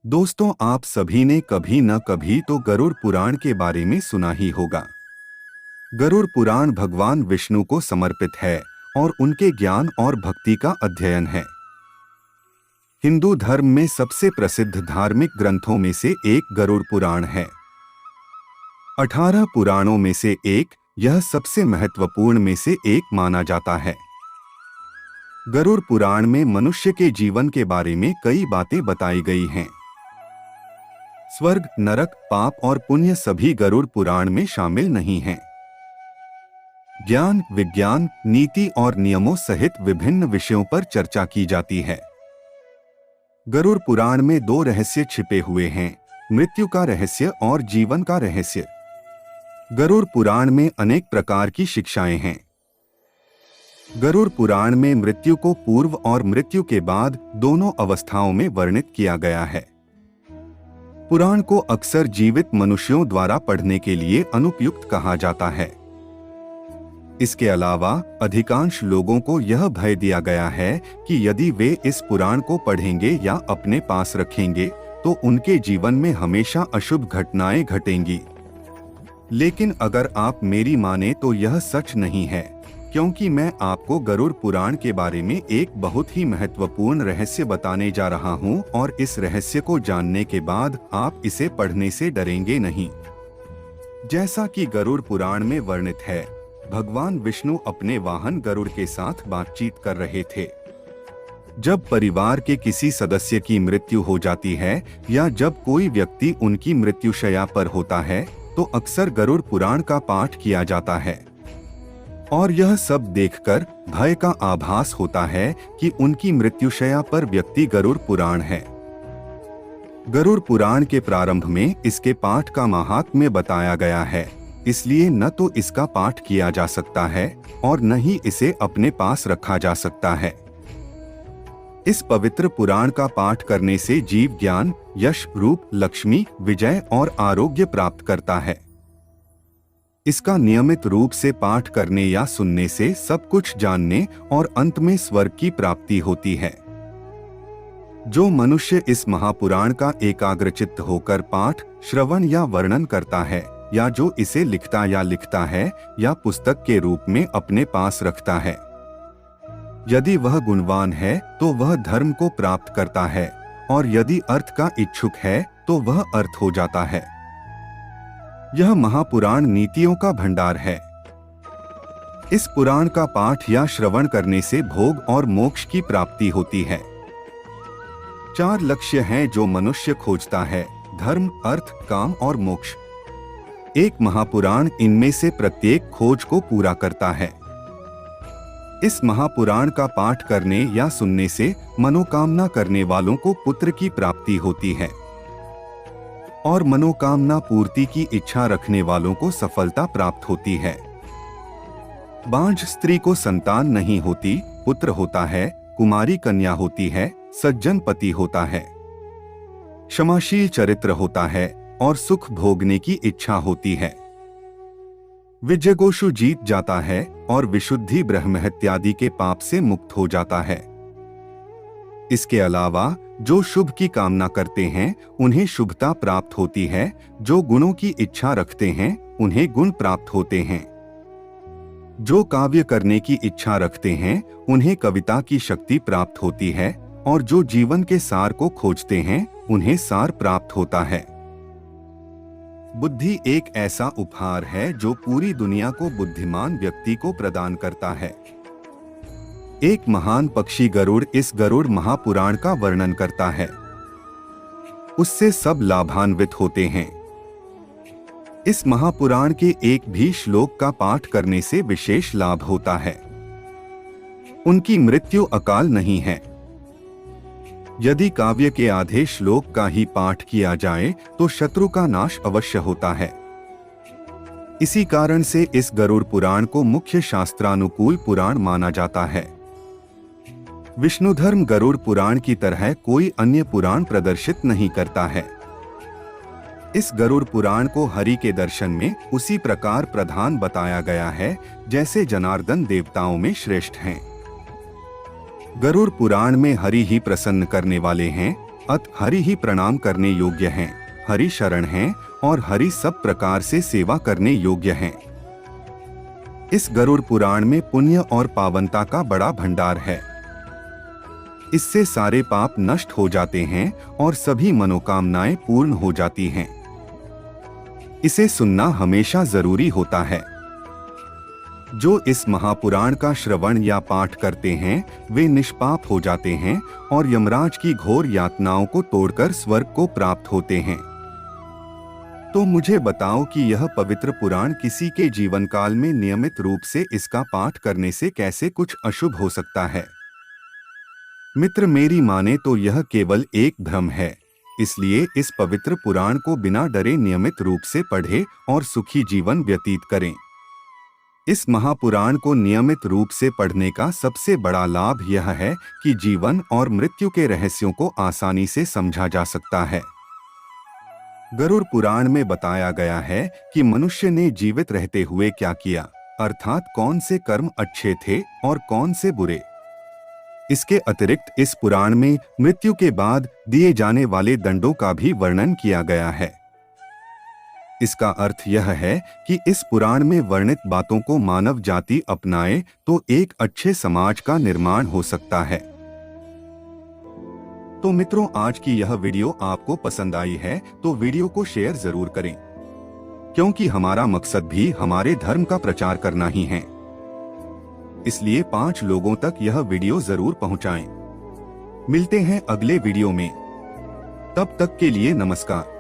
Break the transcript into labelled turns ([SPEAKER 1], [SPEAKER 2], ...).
[SPEAKER 1] दोस्तों, आप सभी ने कभी न कभी तो गरुड़ पुराण के बारे में सुना ही होगा। गरुड़ पुराण भगवान विष्णु को समर्पित है और उनके ज्ञान और भक्ति का अध्ययन है। हिंदू धर्म में सबसे प्रसिद्ध धार्मिक ग्रंथों में से एक गरुड़ पुराण है। 18 पुराणों में से एक, यह सबसे महत्वपूर्ण में से एक माना जाता है। गरुड़ पुराण में मनुष्य के जीवन के बारे में कई बातें बताई गई हैं। स्वर्ग, नरक, पाप और पुण्य सभी गरुड़ पुराण में शामिल नहीं हैं। ज्ञान, विज्ञान, नीति और नियमों सहित विभिन्न विषयों पर चर्चा की जाती है। गरुड़ पुराण में दो रहस्य छिपे हुए हैं, मृत्यु का रहस्य और जीवन का रहस्य। गरुड़ पुराण में अनेक प्रकार की शिक्षाएं हैं। गरुड़ पुराण में मृत्यु को पूर्व और मृत्यु के बाद दोनों अवस्थाओं में वर्णित किया गया है। पुराण को अक्सर जीवित मनुष्यों द्वारा पढ़ने के लिए अनुपयुक्त कहा जाता है। इसके अलावा अधिकांश लोगों को यह भय दिया गया है कि यदि वे इस पुराण को पढ़ेंगे या अपने पास रखेंगे तो उनके जीवन में हमेशा अशुभ घटनाएं घटेंगी। लेकिन अगर आप मेरी माने तो यह सच नहीं है, क्योंकि मैं आपको गरुड़ पुराण के बारे में एक बहुत ही महत्वपूर्ण रहस्य बताने जा रहा हूं और इस रहस्य को जानने के बाद आप इसे पढ़ने से डरेंगे नहीं। जैसा कि गरुड़ पुराण में वर्णित है, भगवान विष्णु अपने वाहन गरुड़ के साथ बातचीत कर रहे थे। जब परिवार के किसी सदस्य की मृत्यु हो जाती है या जब कोई व्यक्ति उनकी मृत्युशैया पर होता है तो अक्सर गरुड़ पुराण का पाठ किया जाता है और यह सब देखकर भय का आभास होता है कि उनकी मृत्युशैया पर व्यक्ति गरुड़ पुराण है। गरुड़ पुराण के प्रारंभ में इसके पाठ का महात्म्य बताया गया है, इसलिए न तो इसका पाठ किया जा सकता है और न ही इसे अपने पास रखा जा सकता है। इस पवित्र पुराण का पाठ करने से जीव ज्ञान, यश, रूप, लक्ष्मी, विजय और आरोग्य प्राप्त करता है। इसका नियमित रूप से पाठ करने या सुनने से सब कुछ जानने और अंत में स्वर्ग की प्राप्ति होती है। जो मनुष्य इस महापुराण का एकाग्रचित्त होकर पाठ, श्रवण या वर्णन करता है या जो इसे लिखता है या पुस्तक के रूप में अपने पास रखता है, यदि वह गुणवान है तो वह धर्म को प्राप्त करता है और यदि अर्थ का इच्छुक है तो वह अर्थ हो जाता है। यह महापुराण नीतियों का भंडार है। इस पुराण का पाठ या श्रवण करने से भोग और मोक्ष की प्राप्ति होती है। 4 लक्ष्य हैं जो मनुष्य खोजता है: धर्म, अर्थ, काम और मोक्ष। एक महापुराण इनमें से प्रत्येक खोज को पूरा करता है। इस महापुराण का पाठ करने या सुनने से मनोकामना करने वालों को पुत्र की प्राप्ति होती है और मनोकामना पूर्ति की इच्छा रखने वालों को सफलता प्राप्त होती है। बांझ स्त्री को संतान नहीं होती, पुत्र होता है, कुमारी कन्या होती है, सज्जन पति होता है, क्षमाशील चरित्र होता है और सुख भोगने की इच्छा होती है। विजयगोषु जीत जाता है और विशुद्धि ब्रह्महत्यादि के पाप से मुक्त हो जाता है। इसके अलावा जो शुभ की कामना करते हैं उन्हें शुभता प्राप्त होती है, जो गुणों की इच्छा रखते हैं उन्हें गुण प्राप्त होते हैं, जो काव्य करने की इच्छा रखते हैं उन्हें कविता की शक्ति प्राप्त होती है और जो जीवन के सार को खोजते हैं उन्हें सार प्राप्त होता है। बुद्धि एक ऐसा उपहार है जो पूरी दुनिया को बुद्धिमान व्यक्ति को प्रदान करता है। एक महान पक्षी गरुड़ इस गरुड़ महापुराण का वर्णन करता है। उससे सब लाभान्वित होते हैं। इस महापुराण के एक भी श्लोक का पाठ करने से विशेष लाभ होता है। उनकी मृत्यु अकाल नहीं है। यदि काव्य के आधे श्लोक का ही पाठ किया जाए तो शत्रु का नाश अवश्य होता है। इसी कारण से इस गरुड़ पुराण को मुख्य शास्त्रानुकूल पुराण माना जाता है। विष्णु धर्म गरुड़ पुराण की तरह कोई अन्य पुराण प्रदर्शित नहीं करता है। इस गरुड़ पुराण को हरि के दर्शन में उसी प्रकार प्रधान बताया गया है जैसे जनार्दन देवताओं में श्रेष्ठ हैं। गरुड़ पुराण में हरि ही प्रसन्न करने वाले हैं, अत हरि ही प्रणाम करने योग्य हैं, हरि शरण हैं और हरि सब प्रकार से सेवा करने योग्य हैं। इस गरुड़ पुराण में पुण्य और पावनता का बड़ा भंडार है। इससे सारे पाप नष्ट हो जाते हैं और सभी मनोकामनाएं पूर्ण हो जाती हैं। इसे सुनना हमेशा जरूरी होता है। जो इस महापुराण का श्रवण या पाठ करते हैं वे निष्पाप हो जाते हैं और यमराज की घोर यातनाओं को तोड़कर स्वर्ग को प्राप्त होते हैं। तो मुझे बताओ कि यह पवित्र पुराण किसी के जीवन काल में नियमित रूप से इसका पाठ करने से कैसे कुछ अशुभ हो सकता है। मित्र, मेरी माने तो यह केवल एक भ्रम है। इसलिए इस पवित्र पुराण को बिना डरे नियमित रूप से पढ़ें और सुखी जीवन व्यतीत करें। इस महापुराण को नियमित रूप से पढ़ने का सबसे बड़ा लाभ यह है कि जीवन और मृत्यु के रहस्यों को आसानी से समझा जा सकता है। गरुड़ पुराण में बताया गया है कि मनुष्य ने जीवित रहते हुए क्या किया, अर्थात कौन से कर्म अच्छे थे और कौन से बुरे। इसके अतिरिक्त इस पुराण में मृत्यु के बाद दिए जाने वाले दंडों का भी वर्णन किया गया है। इसका अर्थ यह है कि इस पुराण में वर्णित बातों को मानव जाति अपनाए तो एक अच्छे समाज का निर्माण हो सकता है। तो मित्रों, आज की यह वीडियो आपको पसंद आई है तो वीडियो को शेयर जरूर करें, क्योंकि हमारा मकसद भी हमारे धर्म का प्रचार करना ही है। इसलिए 5 लोगों तक यह वीडियो जरूर पहुंचाएं। मिलते हैं अगले वीडियो में, तब तक के लिए नमस्कार।